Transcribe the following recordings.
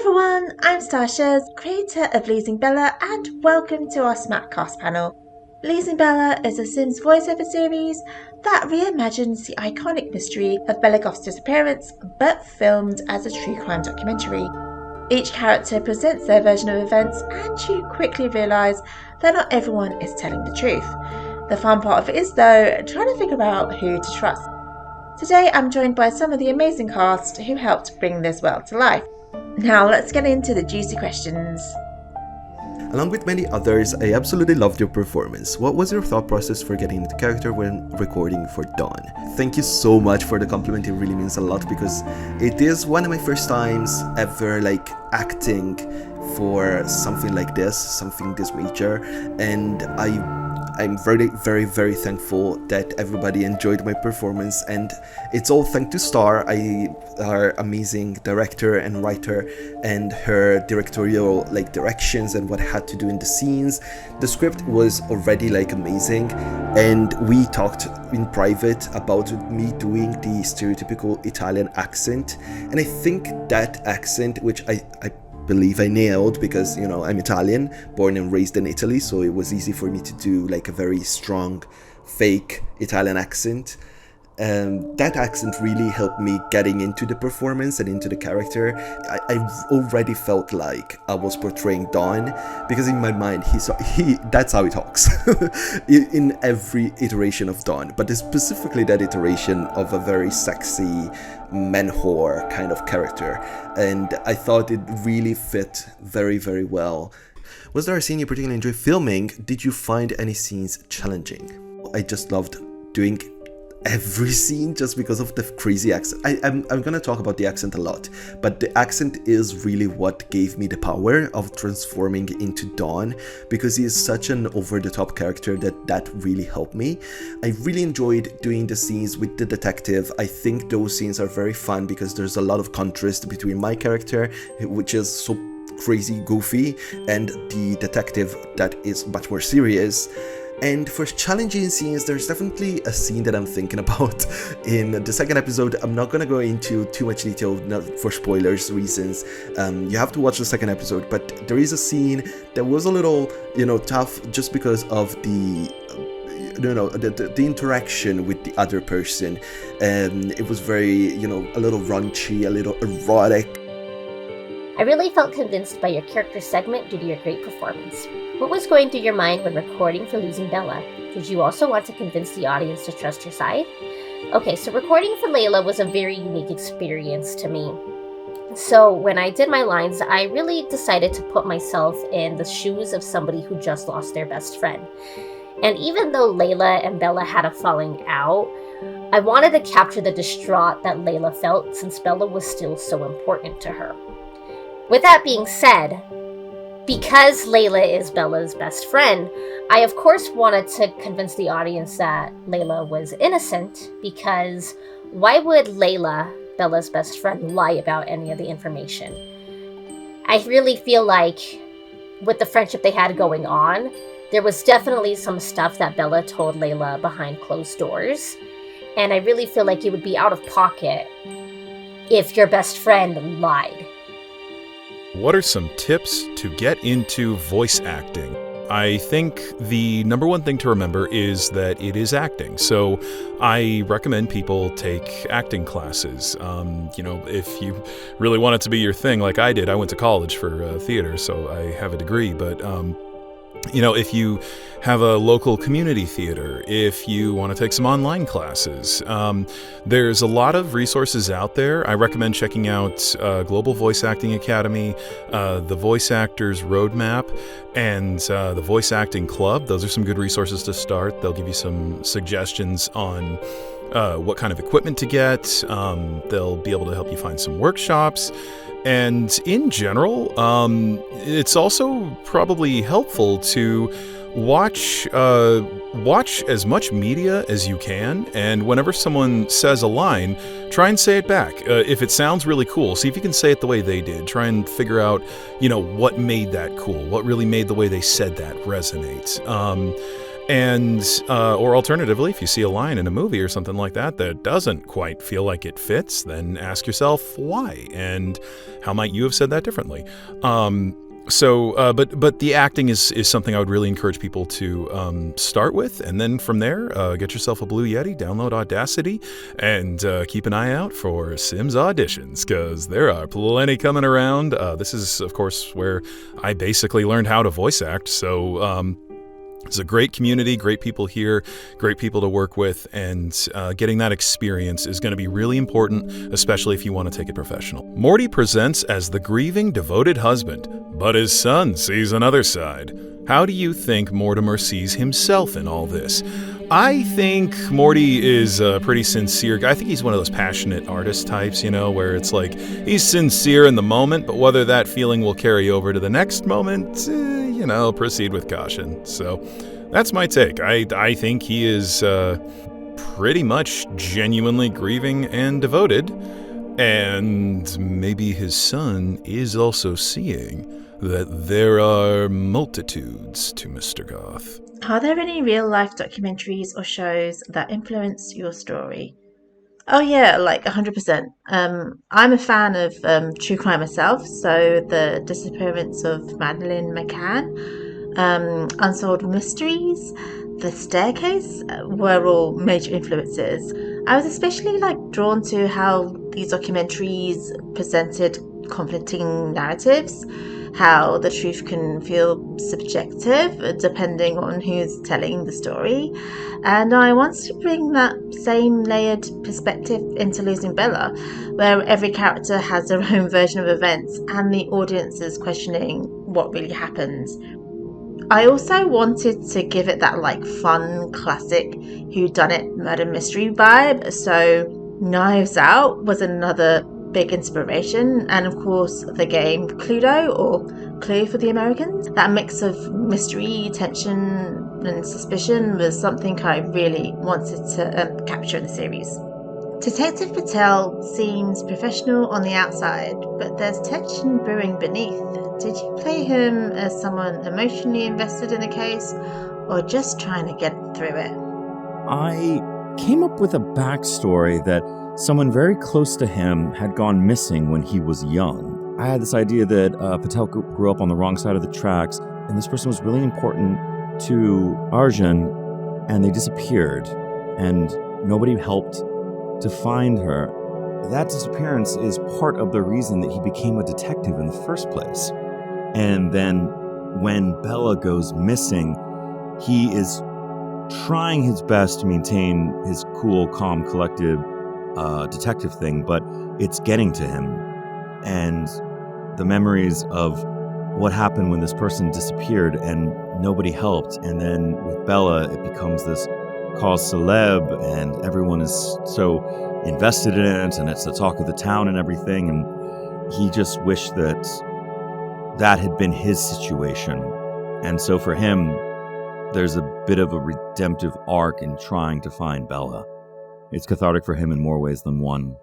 Everyone, I'm Shuz, creator of Losing Bella, and welcome to our SMAC cast panel. Losing Bella is a Sims voiceover series that reimagines the iconic mystery of Bella Goth's disappearance, but filmed as a true crime documentary. Each character presents their version of events, and you quickly realise that not everyone is telling the truth. The fun part of it is, though, trying to figure out who to trust. Today I'm joined by some of the amazing cast who helped bring this world to life. Now let's get into the juicy questions. Along with many others, I absolutely loved your performance. What was your thought process for getting into character when recording for Dawn? Thank you so much for the compliment, it really means a lot because it is one of my first times ever acting for something like this, something this major, and I'm very, very, very thankful that everybody enjoyed my performance, and it's all thanks to Star, our amazing director and writer, and her directorial directions and what I had to do in the scenes. The script was already amazing, and we talked in private about me doing the stereotypical Italian accent, and I think that accent, which I believe I nailed because I'm Italian, born and raised in Italy, so it was easy for me to do a very strong fake Italian accent. That accent really helped me getting into the performance and into the character. I already felt like I was portraying Dawn because in my mind that's how he talks in every iteration of Dawn, but specifically that iteration of a very sexy man whore kind of character, and I thought it really fit very, very well. Was there a scene you particularly enjoyed filming? Did you find any scenes challenging? I just loved doing every scene just because of the crazy accent. I'm gonna talk about the accent a lot, but the accent is really what gave me the power of transforming into Dawn, because he is such an over-the-top character that really helped me. I really enjoyed doing the scenes with the detective. I think those scenes are very fun because there's a lot of contrast between my character, which is so crazy goofy, and the detective that is much more serious. And for challenging scenes, there's definitely a scene that I'm thinking about in the second episode. I'm not gonna go into too much detail, not for spoilers reasons. You have to watch the second episode, but there is a scene that was a little, tough just because of the interaction with the other person. It was very, a little raunchy, a little erotic. I really felt convinced by your character segment due to your great performance. What was going through your mind when recording for Losing Bella? Did you also want to convince the audience to trust your side? Okay, so recording for Layla was a very unique experience to me. So when I did my lines, I really decided to put myself in the shoes of somebody who just lost their best friend. And even though Layla and Bella had a falling out, I wanted to capture the distraught that Layla felt since Bella was still so important to her. With that being said, because Layla is Bella's best friend, I of course wanted to convince the audience that Layla was innocent, because why would Layla, Bella's best friend, lie about any of the information? I really feel like with the friendship they had going on, there was definitely some stuff that Bella told Layla behind closed doors, and I really feel like it would be out of pocket if your best friend lied. What are some tips to get into voice acting? I think the number one thing to remember is that it is acting. So I recommend people take acting classes. If you really want it to be your thing, like I did, I went to college for theater, so I have a degree, but if you have a local community theater, if you want to take some online classes, there's a lot of resources out there. I recommend checking out Global Voice Acting Academy, the Voice Actors Roadmap, and the Voice Acting Club. Those are some good resources to start. They'll give you some suggestions on what kind of equipment to get. They'll be able to help you find some workshops. And in general, it's also probably helpful to watch as much media as you can, and whenever someone says a line, try and say it back. If it sounds really cool, see if you can say it the way they did. Try and figure out, what made that cool, what really made the way they said that resonate. And, or alternatively, if you see a line in a movie or something like that that doesn't quite feel like it fits, then ask yourself why, and how might you have said that differently? But the acting is something I would really encourage people to start with, and then from there, get yourself a Blue Yeti, download Audacity, and keep an eye out for Sims auditions, because there are plenty coming around. This is, of course, where I basically learned how to voice act, so it's a great community, great people here, great people to work with, and getting that experience is going to be really important, especially if you want to take it professional. Morty presents as the grieving, devoted husband, but his son sees another side. How do you think Mortimer sees himself in all this? I think Morty is a pretty sincere guy. I think he's one of those passionate artist types, where it's like he's sincere in the moment, but whether that feeling will carry over to the next moment, proceed with caution. So that's my take. I think he is pretty much genuinely grieving and devoted, and maybe his son is also seeing that there are multitudes to Mr. Goth. Are there any real-life documentaries or shows that influence your story? Oh yeah, 100%. I'm a fan of true crime myself, so the disappearance of Madeleine McCann, Unsolved Mysteries, The Staircase were all major influences. I was especially drawn to how these documentaries presented conflicting narratives, how the truth can feel subjective depending on who's telling the story. And I wanted to bring that same layered perspective into Losing Bella, where every character has their own version of events and the audience is questioning what really happened. I also wanted to give it that fun, classic whodunit murder mystery vibe, so Knives Out was another big inspiration, and of course the game Cluedo, or Clue for the Americans. That mix of mystery, tension and suspicion was something I really wanted to capture in the series. Detective Patel seems professional on the outside, but there's tension brewing beneath. Did you play him as someone emotionally invested in the case, or just trying to get through it? I came up with a backstory that someone very close to him had gone missing when he was young. I had this idea that Patel grew up on the wrong side of the tracks, and this person was really important to Arjun, and they disappeared, and nobody helped to find her. That disappearance is part of the reason that he became a detective in the first place. And then when Bella goes missing, he is trying his best to maintain his cool, calm, collected detective thing, but it's getting to him. And the memories of what happened when this person disappeared and nobody helped, and then with Bella it becomes this cause celeb and everyone is so invested in it and it's the talk of the town and everything, and he just wished that that had been his situation. And so for him, there's a bit of a redemptive arc in trying to find Bella. It's cathartic for him in more ways than one.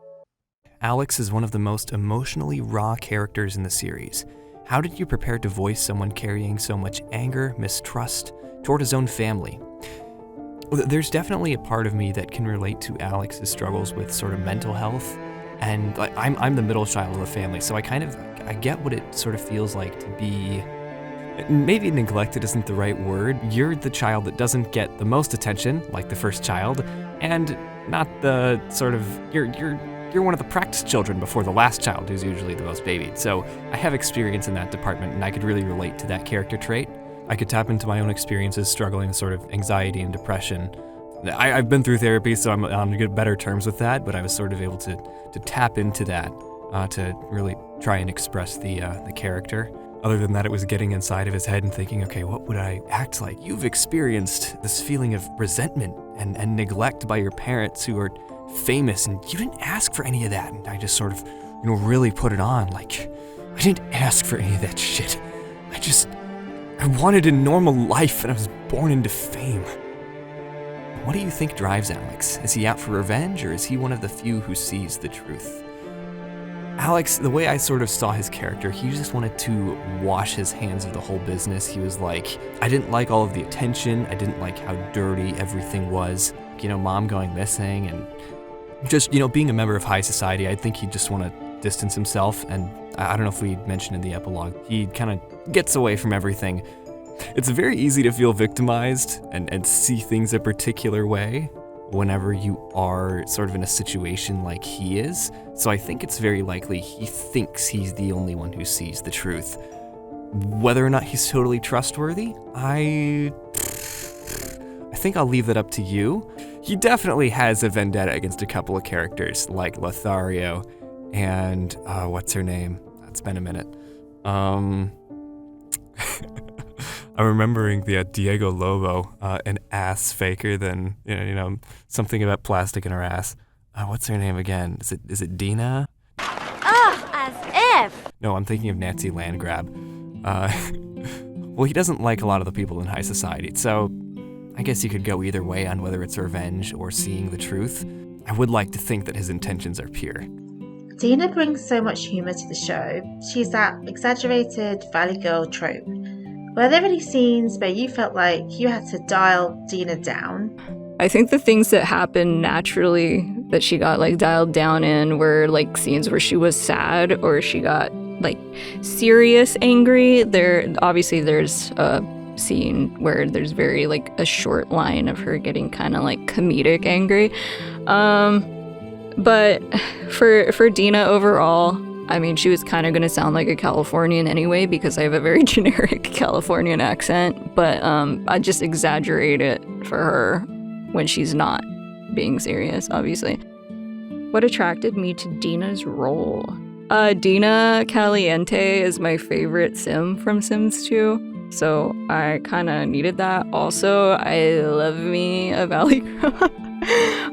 Alex is one of the most emotionally raw characters in the series. How did you prepare to voice someone carrying so much anger, mistrust toward his own family? There's definitely a part of me that can relate to Alex's struggles with sort of mental health, and I'm the middle child of the family, so I get what it sort of feels like to be, maybe neglected isn't the right word. You're the child that doesn't get the most attention, like the first child, and not the sort of, you're one of the practice children before the last child, who's usually the most babied. So I have experience in that department, and I could really relate to that character trait. I could tap into my own experiences struggling with sort of anxiety and depression. I've been through therapy, so I'm on good, better terms with that, but I was sort of able to tap into that to really try and express the character. Other than that, it was getting inside of his head and thinking, okay, what would I act like? You've experienced this feeling of resentment and neglect by your parents who are famous, and you didn't ask for any of that. And I just sort of, really put it on. Like, I didn't ask for any of that shit. I wanted a normal life, and I was born into fame. What do you think drives Alex? Is he out for revenge, or is he one of the few who sees the truth? Alex, the way I sort of saw his character, he just wanted to wash his hands of the whole business. He was like, I didn't like all of the attention. I didn't like how dirty everything was. Mom going missing and just, being a member of high society. I think he'd just want to distance himself. And I don't know if we mentioned in the epilogue, he kind of gets away from everything. It's very easy to feel victimized and see things a particular way whenever you are sort of in a situation like he is. So I think it's very likely he thinks he's the only one who sees the truth. Whether or not he's totally trustworthy, I think I'll leave that up to you. He definitely has a vendetta against a couple of characters like Lothario and what's her name? It's been a minute. I'm remembering the Diego Lobo, an ass faker than, something about plastic in her ass. What's her name again? Is it Dina? Ugh, as if! No, I'm thinking of Nancy Landgrab. Well, he doesn't like a lot of the people in high society, so I guess you could go either way on whether it's revenge or seeing the truth. I would like to think that his intentions are pure. Dina brings so much humour to the show. She's that exaggerated Valley Girl trope. Were there any scenes where you felt like you had to dial Dina down? I think the things that happened naturally that she got dialed down in were scenes where she was sad or she got serious angry. There's a scene where there's very a short line of her getting kind of comedic angry. But for Dina overall, I mean, she was kind of going to sound like a Californian anyway because I have a very generic Californian accent, but I just exaggerate it for her when she's not being serious, obviously. What attracted me to Dina's role? Dina Caliente is my favorite sim from Sims 2, so I kind of needed that. Also, I love me a Valley Girl.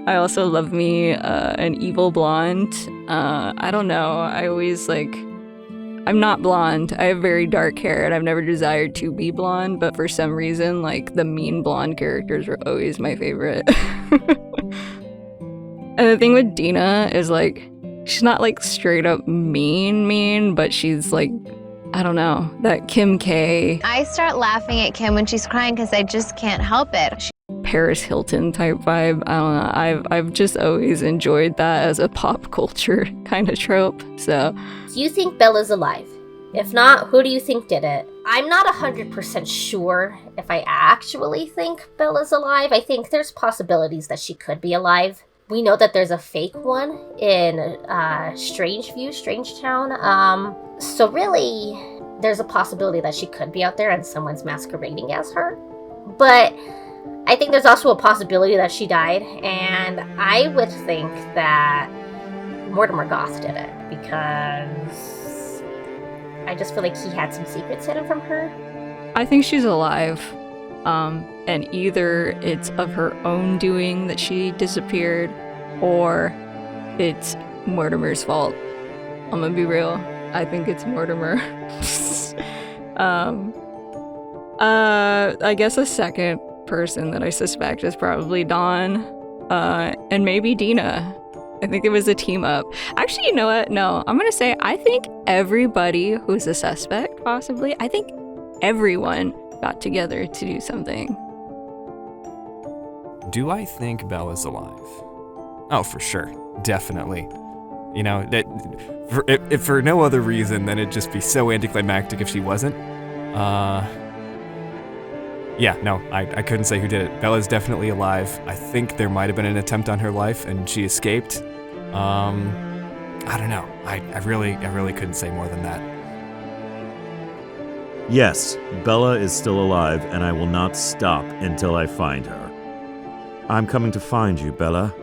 I also love me an evil blonde. I don't know. I always I'm not blonde. I have very dark hair and I've never desired to be blonde, but for some reason, the mean blonde characters were always my favorite. And the thing with Dina is she's not straight up mean, but she's I don't know, that Kim K. I start laughing at Kim when she's crying because I just can't help it. Paris Hilton type vibe. I don't know. I've just always enjoyed that as a pop culture kind of trope. So, Do you think Bella's alive? If not, who do you think did it? I'm not 100% sure if I actually think Bella's alive. I think there's possibilities that she could be alive. We know that there's a fake one in Strangetown. So really, there's a possibility that she could be out there and someone's masquerading as her. But I think there's also a possibility that she died, and I would think that Mortimer Goth did it, because I just feel like he had some secrets hidden from her. I think she's alive. And either it's of her own doing that she disappeared, or it's Mortimer's fault. I'm gonna be real. I think it's Mortimer. I guess a second person that I suspect is probably Dawn, and maybe Dina. I think it was a team up. Actually, you know what? No, I'm gonna say I think everybody who's a suspect, possibly, I think everyone got together to do something. Do I think Bella's alive? Oh, for sure. Definitely. You know, if for no other reason than it'd just be so anticlimactic if she wasn't. Yeah, no, I couldn't say who did it. Bella's definitely alive. I think there might have been an attempt on her life and she escaped. I don't know. I really couldn't say more than that. Yes, Bella is still alive, and I will not stop until I find her. I'm coming to find you, Bella,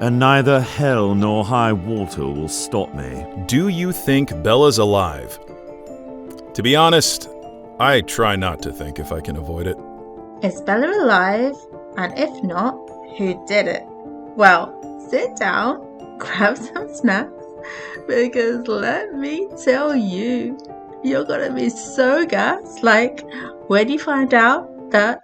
and neither hell nor high water will stop me. Do you think Bella's alive? To be honest, I try not to think if I can avoid it. Is Bella alive? And if not, who did it? Well, sit down, grab some snacks, because let me tell you, you're gonna be so gassed, when you find out that